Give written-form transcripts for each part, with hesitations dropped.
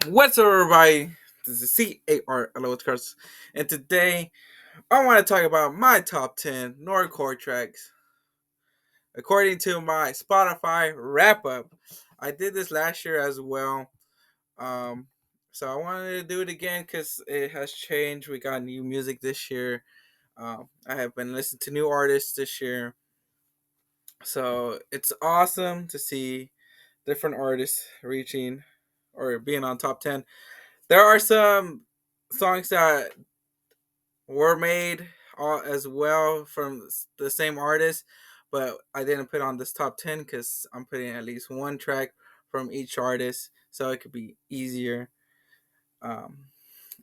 What's up, everybody? This is C8R Ayothat'smari, and today I want to talk about my top 10 Nerdcore tracks according to my Spotify wrap up. I did this last year as well, um, so I wanted to do it again because it has changed. We got new music this year. I have been listening to new artists this year, so it's awesome to see different artists reaching or being on top 10. There are some songs that were made as well from the same artist, but I didn't put on this top 10 because I'm putting at least one track from each artist so it could be easier. Um,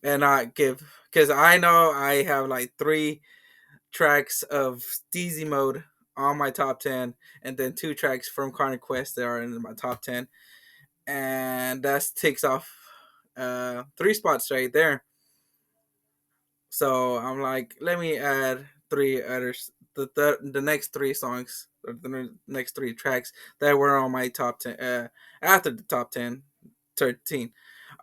and not give, because I know I have like three tracks of Steezy mode on my top 10, and then two tracks from Carnival Quest that are in my top 10, and that takes off three spots right there. So I'm like, let me add three others, the next three songs, or the next three tracks that were on my top 10, after the top 10, 13.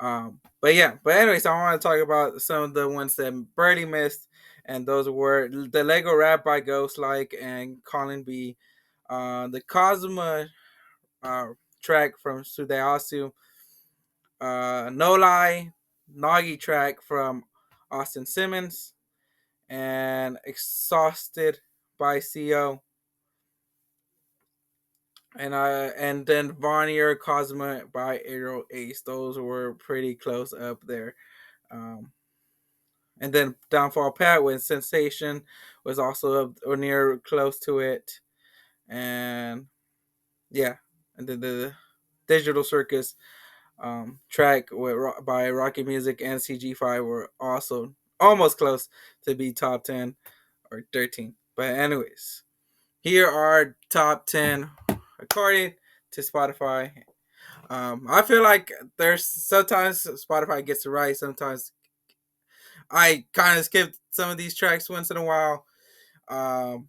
But yeah, but anyways, I want to talk about some of the ones that Birdie missed, and those were the Lego Rap by Ghost Like and Colin B, the Kazuma uh, track from Sudeasu, No Lie, Nagi track from Austin Simmons, and Exhausted by CO, and then Vonnier Cosma by Aero Ace. Those were pretty close up there. Um, and then Downfall Pat with Sensation was also up or near close to it. And yeah, and then the Digital Circus track by Rocky Music and CG5 were also almost close to be top 10 or 13. But anyways, here are top 10 according to Spotify. I feel like there's sometimes Spotify gets it right. Sometimes I kind of skip some of these tracks once in a while. Um,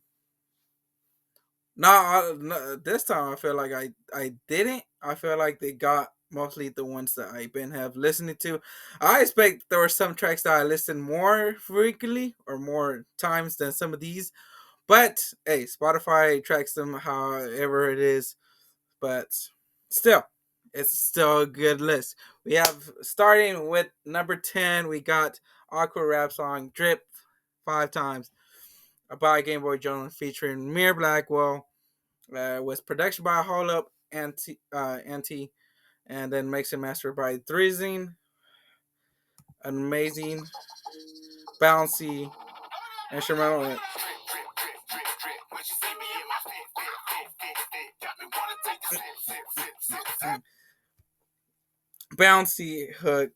this time I feel like I didn't. I feel like they got mostly the ones that I've been have listening to. I expect there were some tracks that I listened more frequently or more times than some of these. But hey, Spotify tracks them however it is. But still, it's still a good list. We have starting with number 10, we got Aqua rap song Drip 5 times by GameboyJones featuring Blackwell. With production by Hollup and then mixed and mastered by Tywezee. An amazing, bouncy instrumental. Bouncy hook,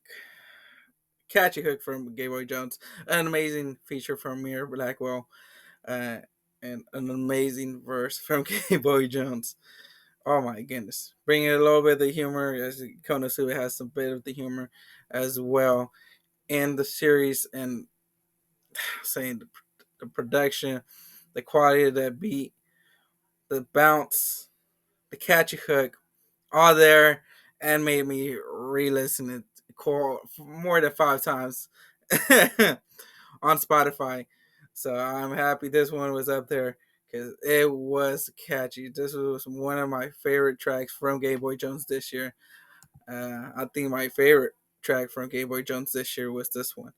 catchy hook from GameboyJones, an amazing feature from Blackwell, uh, and an amazing verse from GameboyJones. Oh my goodness, bringing a little bit of the humor, as Konosuba has some bit of the humor as well in the series, and saying the production, the quality of that beat, the bounce, the catchy hook, all there, and made me re-listen it more than 5 times on Spotify. So I'm happy this one was up there because it was catchy. This was one of my favorite tracks from GameboyJones this year. I think my favorite track from GameboyJones this year was this one.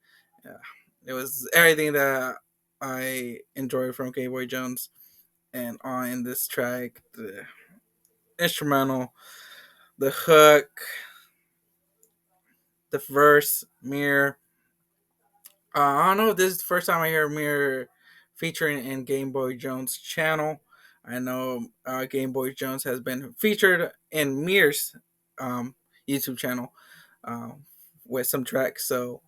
It was everything that I enjoyed from GameboyJones, and on this track, the instrumental, the hook, the verse, Mirror. I don't know if this is the first time I hear Mirror featuring in GameboyJones channel. I know GameboyJones has been featured in Mirror's YouTube channel uh, with some tracks. So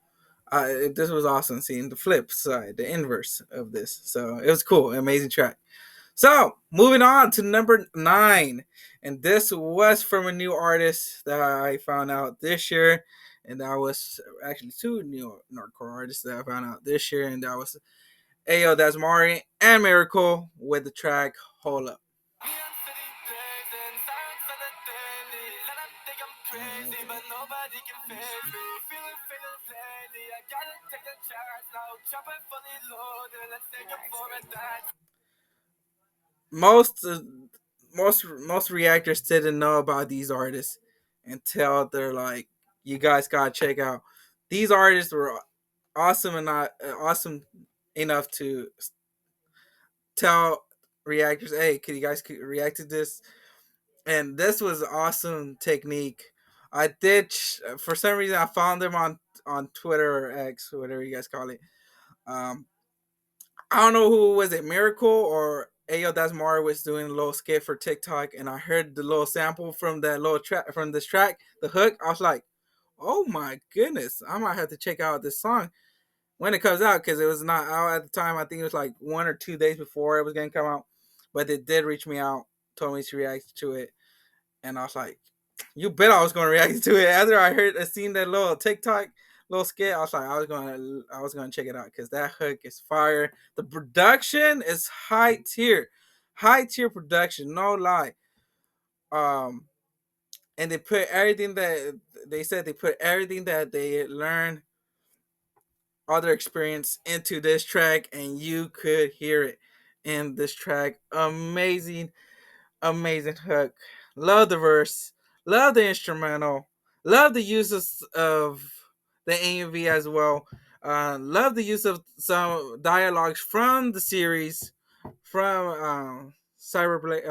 this was awesome seeing the flip side, the inverse of this. So it was cool, amazing track. So moving on to number 9, and this was from a new artist that I found out this year, and that was actually two new Nerdcore artists that I found out this year, and that was Ayothat'smari and Mirakle with the track Hollup. most most reactors didn't know about these artists until they're like, you guys gotta check out these artists were awesome and not awesome enough to tell reactors, hey, can you guys react to this? And this was awesome technique. I did for some reason I found them on Twitter or X, whatever you guys call it. um I don't know who was it, Miracle or Ayothat'smari was doing a little skit for TikTok, and I heard the little sample from that little track from this track, the hook. I was like, "Oh my goodness, I might have to check out this song when it comes out," because it was not out at the time. I think it was like 1 or 2 days before it was gonna come out, but it did reach me out, told me to react to it, and I was like, "You bet I was gonna react to it." After I seen that little TikTok little skit, I was like, I was gonna check it out because that hook is fire. The production is high tier production, no lie. Um, and they put everything that they said they put everything that they learned, all their experience into this track, and you could hear it in this track. Amazing hook. Love the verse. Love the instrumental. Love the uses of the AMV as well. Love the use of some dialogues from the series, from Cyberpunk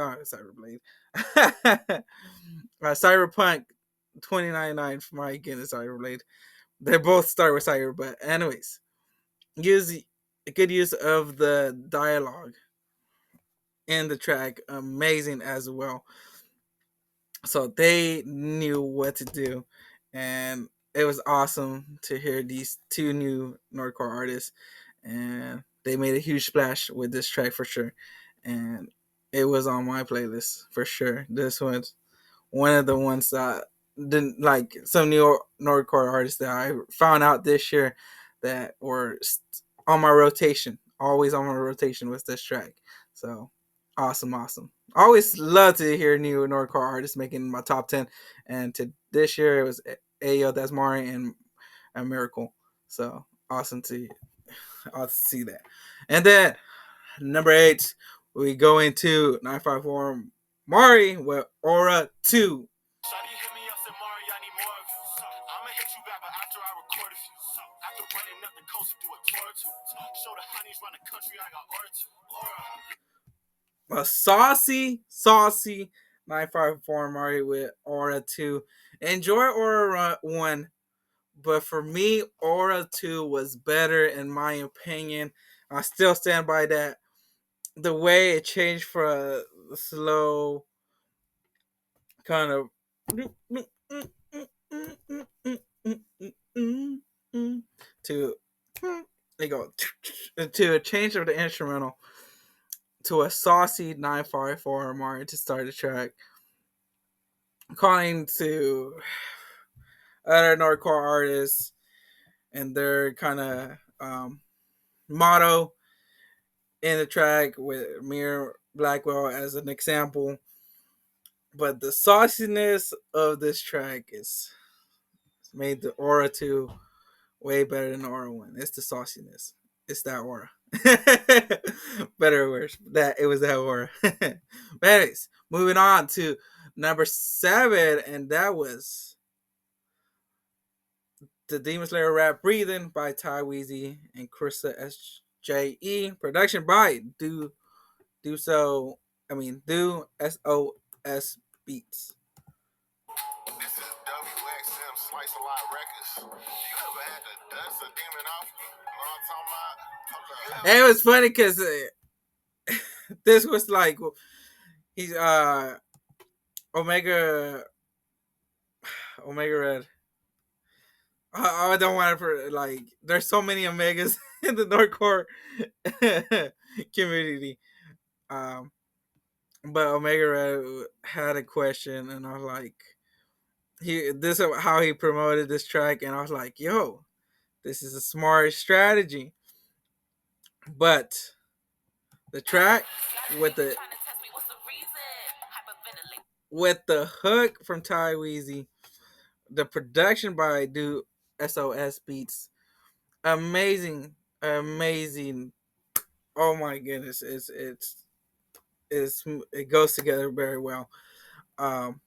2099. My goodness, Cyberblade. They both start with Cyber, but anyways, use a good use of the dialogue in the track. Amazing as well. So they knew what to do, and it was awesome to hear these two new Nerdcore artists, and they made a huge splash with this track for sure, and it was on my playlist for sure. This was one of the ones that didn't like some new Nerdcore artists that I found out this year that were on my rotation, always on my rotation was this track. So awesome. I always love to hear new Nordcore artists making my top 10, and to this year it was Ayothat'smari and Mirakle. So awesome to see that. And then number 8, we go into 954 Mari with Aura 2. A saucy 954 Mari with Aura 2. Enjoy Aura 1, but for me, Aura 2 was better in my opinion. I still stand by that. The way it changed for a slow kind of to they go to a change of the instrumental to a saucy 954 Martin to start the track, calling to other Nordcore artists and their kind of motto in the track with Blackwell as an example. But the sauciness of this track is made the Aura 2 way better than the Aura 1. It's the sauciness. It's that aura. Better or worse. That it was that aura. But anyways, moving on to number 7, and that was the Demonslayer Rap Breathing by Tywezee and Chrissa SJE. Production by Do SOS Beats. This is WXM Slice a Lot Records. You ever had to dust a demon off you? Know what I'm talking about? And it was funny because this was like he's Omega Red. I don't want to like. There's so many Omegas in the Nordcore community. Um, but Omega Red had a question, and I was like, this is how he promoted this track, and I was like, yo, this is a smart strategy. But the track with the hook from Tywezee, the production by Do SOS Beats, amazing, amazing. Oh my goodness, it goes together very well. Um,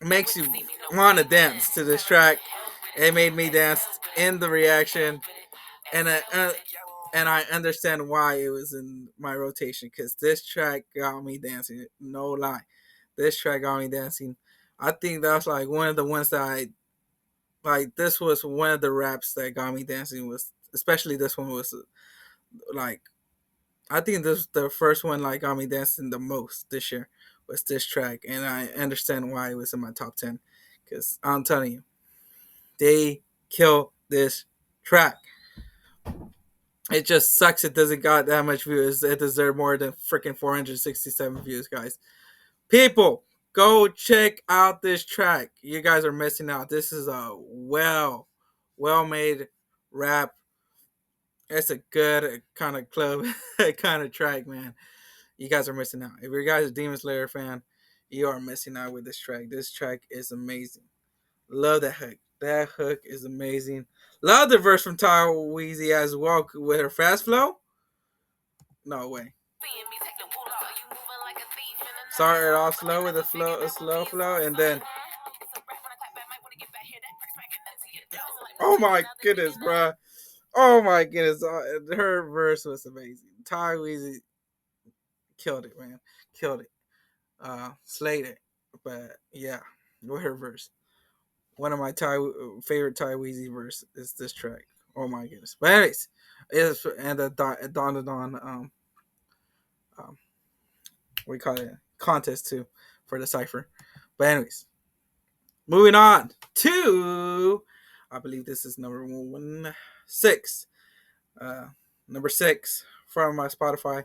makes you want to dance to this track. It made me dance in the reaction, and I understand why it was in my rotation because this track got me dancing. No lie, this track got me dancing. I think that's like one of the ones that I like. This was one of the raps that got me dancing. Was especially this one was like I think this the first one like got me dancing the most this year was this track, and I understand why it was in my top 10 because I'm telling you, they kill this track. It just sucks it doesn't got that much views. It deserved more than freaking 467 views, guys. People, go check out this track. You guys are missing out. This is a well made rap. It's a good kind of club kind of track, man. You guys are missing out. If you're guys a Demonslayer fan, you are missing out with this track. This track is amazing. Love that hook. That hook is amazing. Love the verse from Tywezee as well with her fast flow. No way. Started off slow with a slow flow, and then oh my goodness, bruh. Oh my goodness, her verse was amazing. Tywezee killed it, man. Killed it. Slayed it. But yeah, with her verse. One of my favorite Tywezee verse is this track. Oh my goodness. But anyways, it's and the Dawn to Dawn um we call it contest too for the cipher. But anyways, moving on to I believe this is six. Uh number 6 from my Spotify.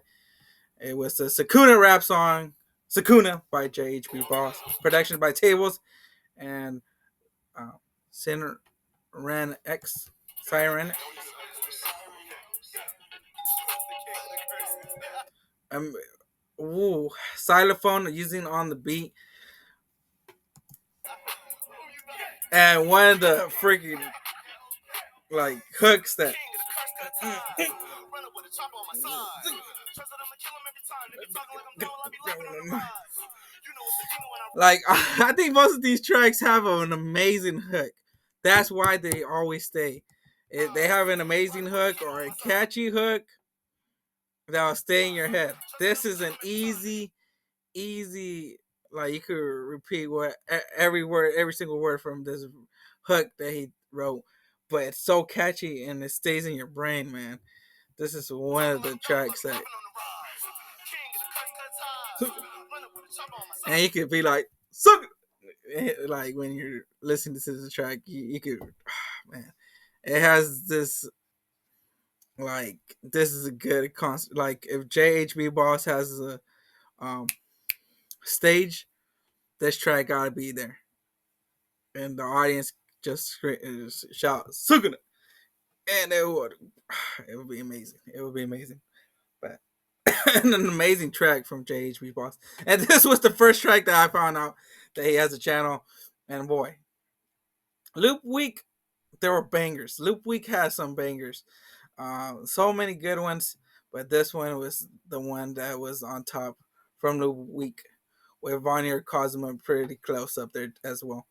It was the Sukuna rap song Sukuna by Jhbboss. Production by Tables and uh, Siren X. Siren. Um, xylophone using on the beat. And one of the freaking like hooks that like I think most of these tracks have an amazing hook. That's why they always stay. They have an amazing hook or a catchy hook that'll stay in your head. This is an easy like you could repeat what every word, every single word from this hook that he wrote, but it's so catchy and it stays in your brain, man. This is one of the tracks that, and you could be like, suck, like when you're listening to the track, you could, man, it has this like this is a good concert. Like if Jhbboss has a um stage, this track gotta be there, and the audience just shout Sukuna, and it would be amazing. It would be amazing, but and an amazing track from Jhbboss. And this was the first track that I found out that he has a channel, and boy, Loop Week, there were bangers. Loop Week has some bangers, so many good ones, but this one was the one that was on top from Loop Week, with Vonnier Cosmo pretty close up there as well,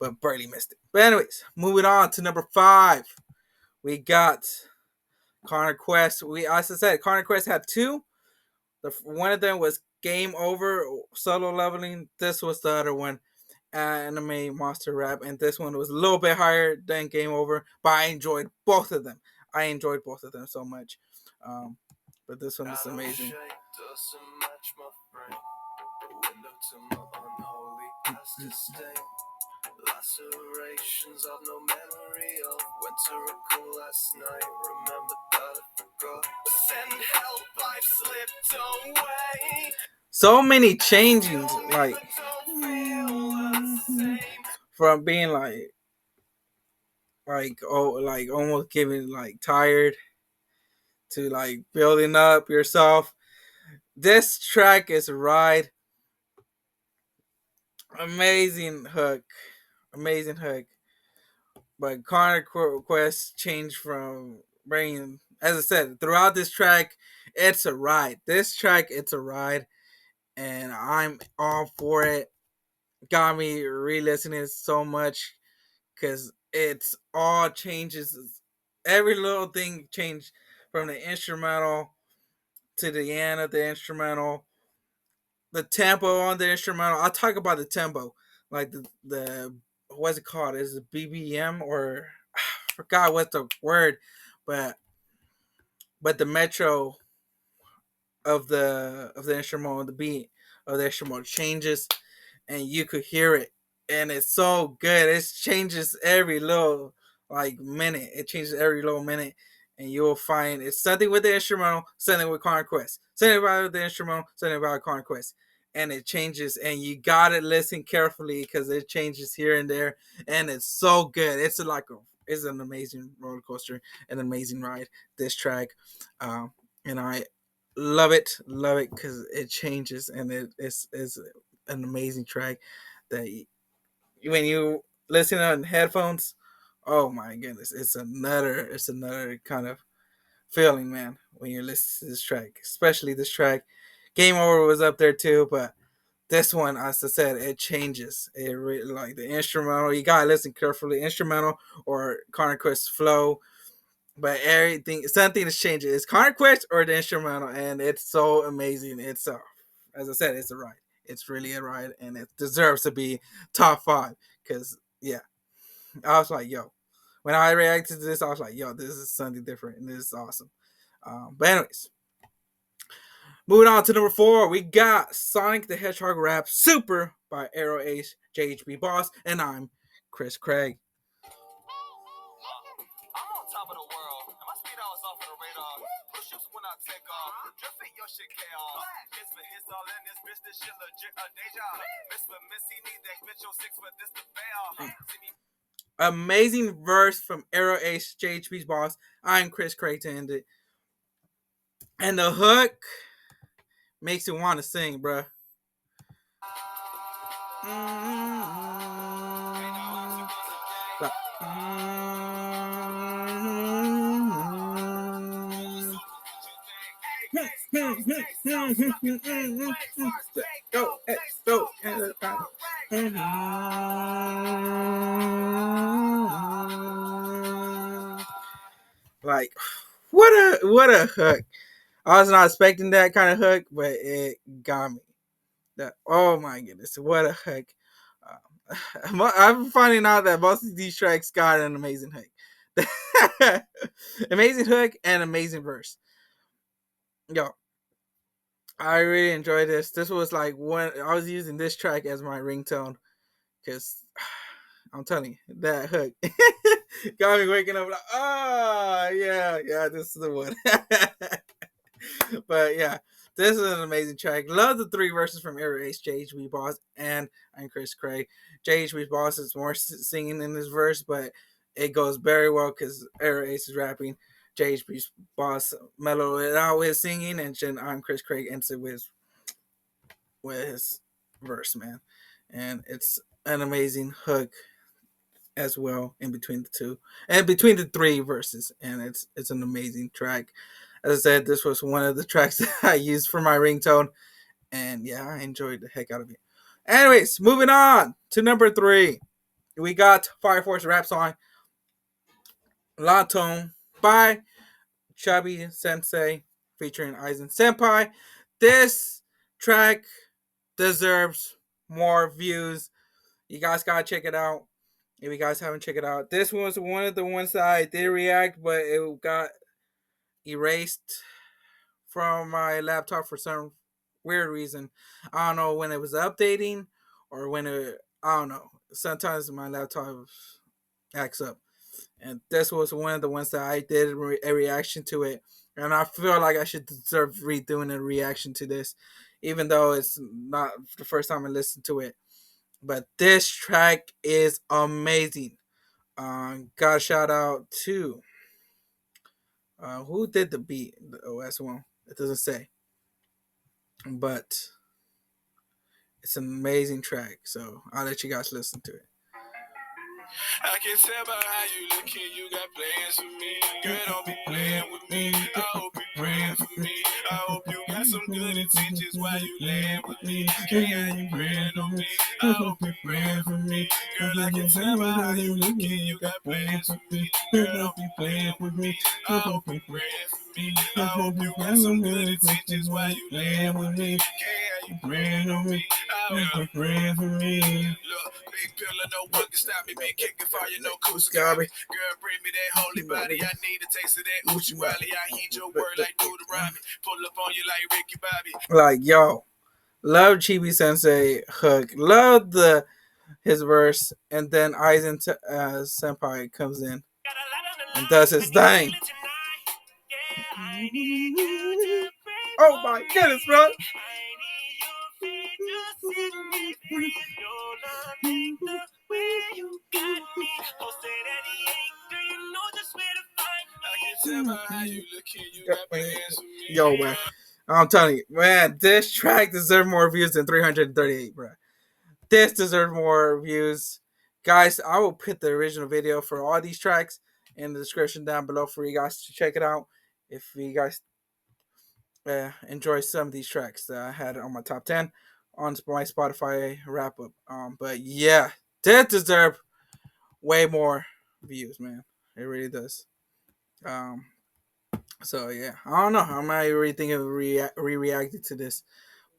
but barely missed it. But anyways, moving on to number 5, we got Connor Quest. As I said, Connor Quest had 2. One of them was Game Over solo leveling. This was the other one, Anime Monster Rap, and this one was a little bit higher than Game Over, but I enjoyed both of them. I enjoyed both of them so much. But this one is amazing. Lacerations of no memory of went to recall last night. Remember that I forgot. Send help, life slipped away. So many changings, like from being like almost getting like tired to like building up yourself. This track is right. Amazing hook. Amazing hook. But Conquest changed from bringing, as I said, throughout this track, it's a ride. This track, it's a ride, and I'm all for it. Got me re-listening so much because it's all changes. Every little thing changed from the instrumental to the end of the instrumental. The tempo on the instrumental. I'll talk about the tempo, like the what's it called? Is it BBM or I forgot what's the word, but the metro of the instrumental, the beat of the instrumental changes, and you could hear it, and it's so good. It changes every little like minute. It changes every little minute, and you will find it's something with the instrumental, something with Conquest, something about the instrumental, something about Conquest, and it changes, and you gotta listen carefully because it changes here and there, and it's so good. It's an amazing roller coaster, an amazing ride. This track, and I love it because it changes, and it's an amazing track that when you listen on headphones, oh my goodness, it's another kind of feeling, man, when you listen to this track, especially this track. Game Over was up there too, but this one, as I said, it changes. Like the instrumental, you gotta listen carefully. Instrumental or Conquest flow, but everything, something is changing. It's Conquest or the instrumental, and it's so amazing. It's as I said, it's a ride. It's really a ride, and it deserves to be top five. Cause yeah, I was like, yo, when I reacted to this, I was like, yo, this is something different, and this is awesome. But anyways, moving on to number four, we got Sonic the Hedgehog Rap Super by Arrow Ace, Jhbboss, and I'm Chris Craig. I'm on top of the world, and my speed was off of the radar. Push-ups when I take off, drifting your shit chaos. Hits for hits all in this bitch, this shit legit a deja. Miss for missy, need that bitch on six for this to fail. Amazing verse from Arrow Ace, Jhbboss. I'm Chris Craig to end it. And the hook makes you want to sing, bruh. Like, go, go, like what a hook. I was not expecting that kind of hook, but it got me. That, oh my goodness, what a hook. I'm finding out that most of these tracks got an amazing hook. Amazing hook and amazing verse. Yo, I really enjoyed this. This was like when I was using this track as my ringtone because I'm telling you, that hook got me waking up like, oh yeah, this is the one. But yeah, this is an amazing track. Love the three verses from Arrow Ace, Jhbboss, and I'm Chris Craig. Jhbboss is more singing in this verse, but it goes very well because Arrow Ace is rapping. Jhbboss mellow it out with singing, and then I'm Chris Craig ends it with his verse, man. And it's an amazing hook as well in between the two and between the three verses, and it's an amazing track. As I said, this was one of the tracks that I used for my ringtone, and yeah, I enjoyed the heck out of it. Anyways, moving on to number three, we got Fire Force rap song LATOM by Chubby Senxei featuring Aizen Senpai. This track deserves more views. You guys gotta check it out. If you guys haven't checked it out, this was one of the ones that I did react, but it got erased from my laptop for some weird reason. I don't know when it was updating or when it. I don't know. Sometimes my laptop acts up, and this was one of the ones that I did a reaction to it, and I feel like I should deserve redoing a reaction to this, even though it's not the first time I listened to it. But this track is amazing. Got a shout out to who did the beat? The OS one. It doesn't say, but it's an amazing track. So I'll let you guys listen to it. I can tell by how you looking, you got plans for me. Girl, don't be playing with me. I hope you praying for me. I hope you got some good intentions while you laying with me. Girl, yeah, you praying on me. I hope you praying for me. Girl, I can tell by how you looking, you got plans for me. Girl, don't be playing with me. I hope you praying for me. I hope you got some good intentions while you laying with me. Girl, you praying on me. I hope you praying for me. Look, big pillar, no one can stop me. Big kicking fire, no Kusakabe. Girl, bring me that holy body. I need a taste of that Uchi Wally. I heed your word like Deuteronomy. Pull up on you like Ricky Bobby. Like, yo, love Chibi Sensei hook. Love his verse. And then Aizen Senpai comes in and does his thing. Oh my goodness, bro. Yo, man. I'm telling you, man, this track deserves more views than 338, bro. This deserves more views. Guys, I will put the original video for all these tracks in the description down below for you guys to check it out. If you guys enjoy some of these tracks that I had on my top 10 on my Spotify wrap up. But yeah, that deserve way more views, man. It really does. So yeah, I don't know. I'm not really thinking of reacting to this,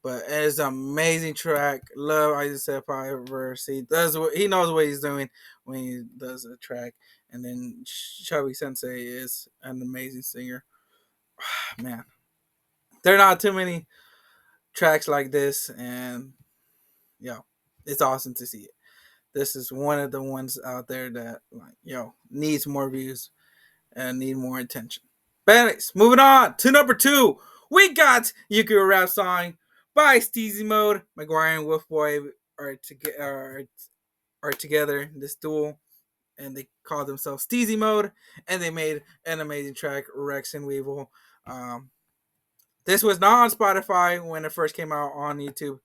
but it's an amazing track. Love Aizen Senpai verse. He knows what he's doing when he does a track, and then Chubby Sensei is an amazing singer. Man, there are not too many tracks like this, and it's awesome to see it. This is one of the ones out there that needs more views and need more attention. But anyways, moving on to number 2, we got Yugioh rap song by Steezy Mode. McGuire and Wolfboy are together in this duel, and they call themselves Steezy Mode, and they made an amazing track, Rex and Weevil. This was not on Spotify when it first came out on YouTube,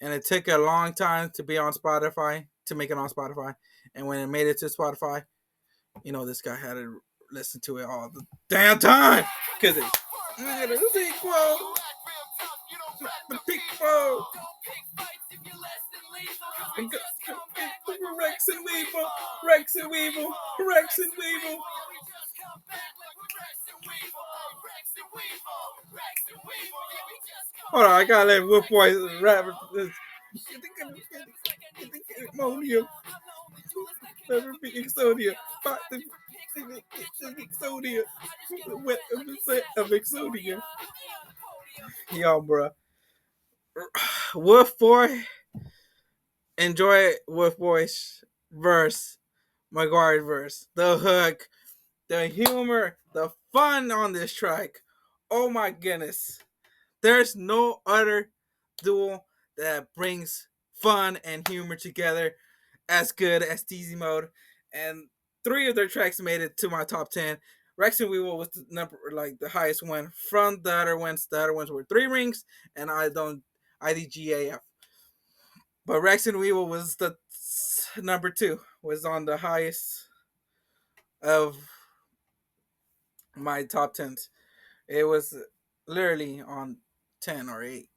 and it took a long time to be on Spotify, to make it on Spotify. And when it made it to Spotify, this guy had to listen to it all the damn time because it's equal. The people. Rex and Weevil, Rex and Weevil, Rex and Weevil. Hold on, I gotta let Wolf Boy rap this. Ammonium. Never be Exodia. Exodia. Wet of Exodia. Yo, bro. Wolf Boy. Enjoy Wolf Boy's verse. McGuire's verse. The hook. The humor. The fun on this track. Oh my goodness. There's no other duel that brings fun and humor together as good as Steezy Mode. And 3 of their tracks made it to my top 10. Rex and Weevil was the highest one from the other ones. The other ones were 3 rings, and IDGAF. But Rex and Weevil was the number 2. Was on the highest of my top 10s. It was literally on 10 or 8.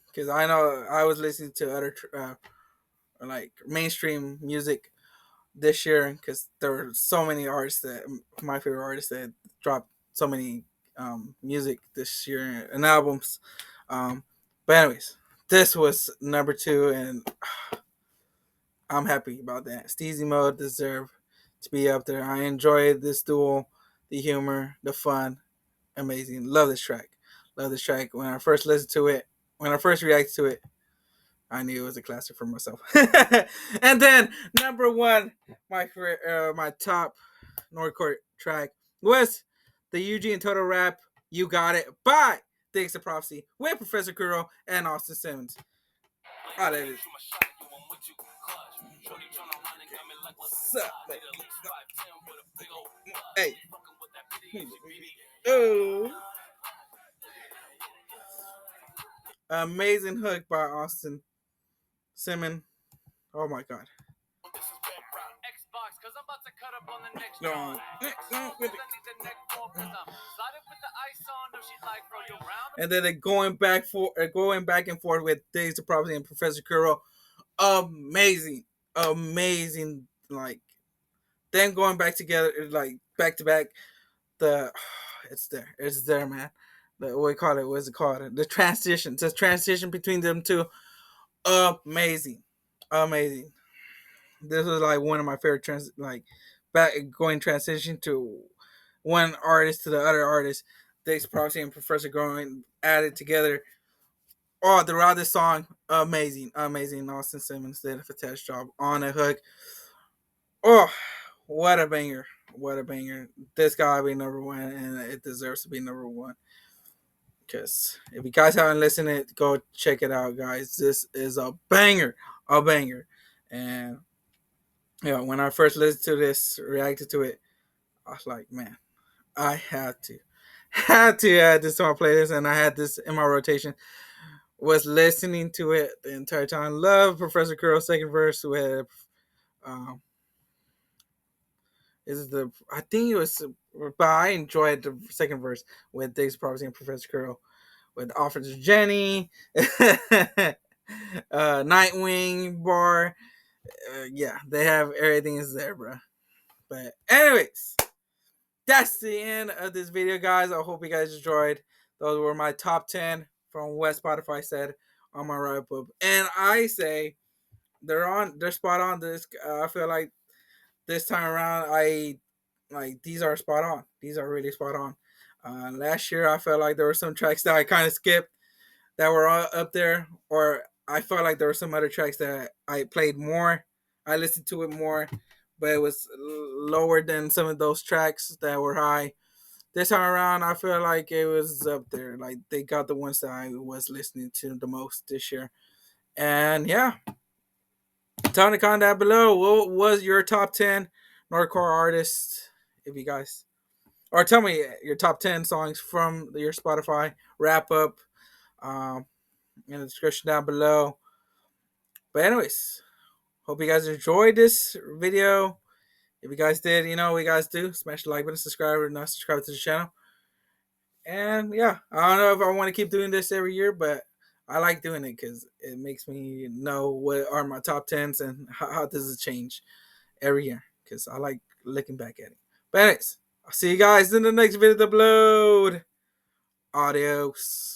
Because I know I was listening to other mainstream music this year, because there were so many artists that my favorite artists that dropped so many music this year and albums. But anyways, this was number 2, and I'm happy about that. Steezy Mode deserve to be up there. I enjoyed this duel, the humor, the fun, amazing. Love this track. Love this track. When I first listened to it, when I first reacted to it, I knew it was a classic for myself. And then number 1, my top Nerdcore track was the Yuji and Todo rap "You Got It" by Diggz the Prophecy with Professor Kuro and Austin Simmons. Oh, that is. What's up, man? Hey. Oh. Amazing hook by Austin Simmons. Oh my god. No. And then they're going back and forth with Diggz, the Prophecy, and Professor Kuro. Amazing, amazing. Like them going back together, like back to back. The it's there, man. What do you call it? What's it called? The transition between them two. Amazing, amazing. This was like one of my favorite back going transition to one artist to the other artist. Diggz, Prophecy, and Professor going added together. Oh, throughout this song, amazing, amazing. Austin Simmons did a fantastic job on a hook. Oh, what a banger! What a banger! This gotta be number one, and it deserves to be number one. Because if you guys haven't listened to it, go check it out, guys. This is a banger. And when I first listened to this, reacted to it, I was like, man, I had to add this to my playlist, and I had this in my rotation. Was listening to it the entire time. Love Professor Kuro's second verse with um, I think it was, but I enjoyed the second verse with Diggz, Prophecy, and Professor Kuro with Officer Jenny, Nightwing bar. Yeah, they have everything is there, bro. But anyways, that's the end of this video, guys. I hope you guys enjoyed. Those were my top 10 from what Spotify said on my wrap up, and I say they're spot on. This I feel like this time around, these are spot on. These are really spot on. Last year, I felt like there were some tracks that I kind of skipped that were up there, or I felt like there were some other tracks that I played more. I listened to it more, but it was lower than some of those tracks that were high. This time around, I feel like it was up there. Like they got the ones that I was listening to the most this year. And yeah, tell me in the comment down below what was your top 10 Nerdcore artists, if you guys, or tell me your top 10 songs from your Spotify wrap up um, in the description down below. But anyways, hope you guys enjoyed this video. If you guys did, you know what you guys do. Smash the like button, subscribe, or not subscribe to the channel. And yeah, I don't know if I want to keep doing this every year, but I like doing it because it makes me know what are my top 10s and how does it change every year, because I like looking back at it. But anyways, I'll see you guys in the next video to upload. Adios.